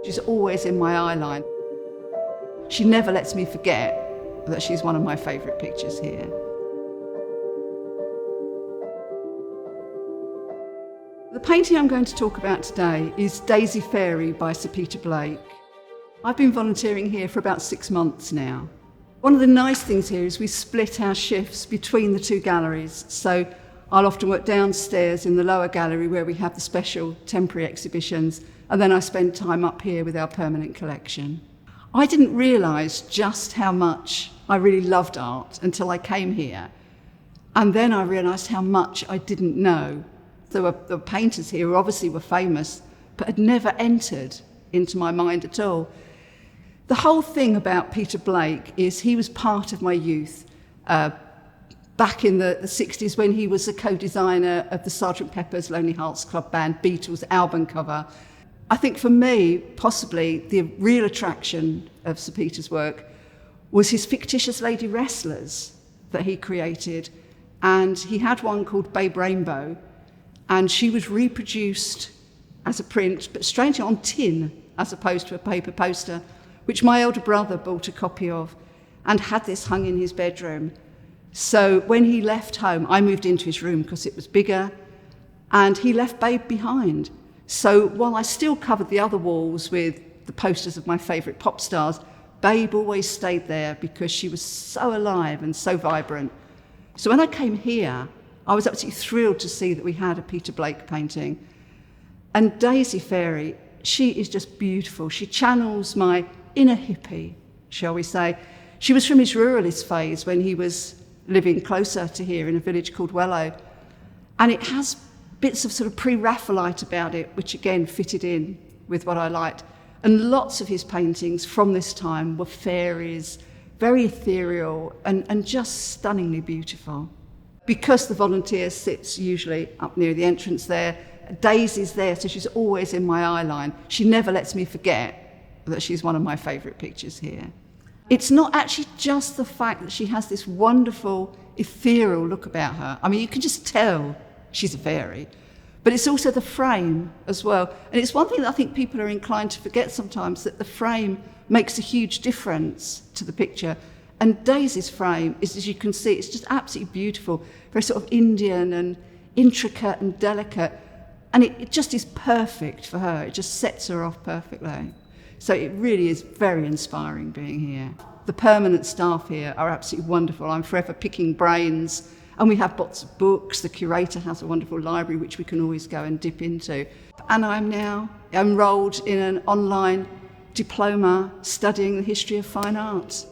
She's always in my eye line. She never lets me forget that she's one of my favourite pictures here. The painting I'm going to talk about today is Daisy Fairy by Sir Peter Blake. I've been volunteering here for about 6 months now. One of the nice things here is we split our shifts between the two galleries, so I'll often work downstairs in the lower gallery where we have the special temporary exhibitions, and then I spend time up here with our permanent collection. I didn't realise just how much I really loved art until I came here, and then I realised how much I didn't know. There were painters here who obviously were famous, but had never entered into my mind at all. The whole thing about Peter Blake is he was part of my youth. Back in the 60s when he was a co-designer of the Sgt. Pepper's Lonely Hearts Club Band Beatles album cover. I think for me, possibly the real attraction of Sir Peter's work was his fictitious lady wrestlers that he created. And he had one called Babe Rainbow, and she was reproduced as a print, but strangely on tin as opposed to a paper poster, which my elder brother bought a copy of and had this hung in his bedroom. So when he left home, I moved into his room because it was bigger, and he left Babe behind. So while I still covered the other walls with the posters of my favourite pop stars, Babe always stayed there because she was so alive and so vibrant. So when I came here, I was absolutely thrilled to see that we had a Peter Blake painting. And Daisy Fairy, she is just beautiful. She channels my inner hippie, shall we say. She was from his ruralist phase when he was living closer to here in a village called Wellow. And it has bits of sort of pre-Raphaelite about it, which again fitted in with what I liked. And lots of his paintings from this time were fairies, very ethereal and just stunningly beautiful. Because the volunteer sits usually up near the entrance there, Daisy's there, so she's always in my eye line. She never lets me forget that she's one of my favourite pictures here. It's not actually just the fact that she has this wonderful, ethereal look about her. I mean, you can just tell she's a fairy. But it's also the frame as well. And it's one thing that I think people are inclined to forget sometimes, that the frame makes a huge difference to the picture. And Daisy's frame is, as you can see, it's just absolutely beautiful, very sort of Indian and intricate and delicate. And it just is perfect for her. It just sets her off perfectly. So it really is very inspiring being here. The permanent staff here are absolutely wonderful. I'm forever picking brains, and we have lots of books. The curator has a wonderful library which we can always go and dip into. And I'm now enrolled in an online diploma studying the history of fine arts.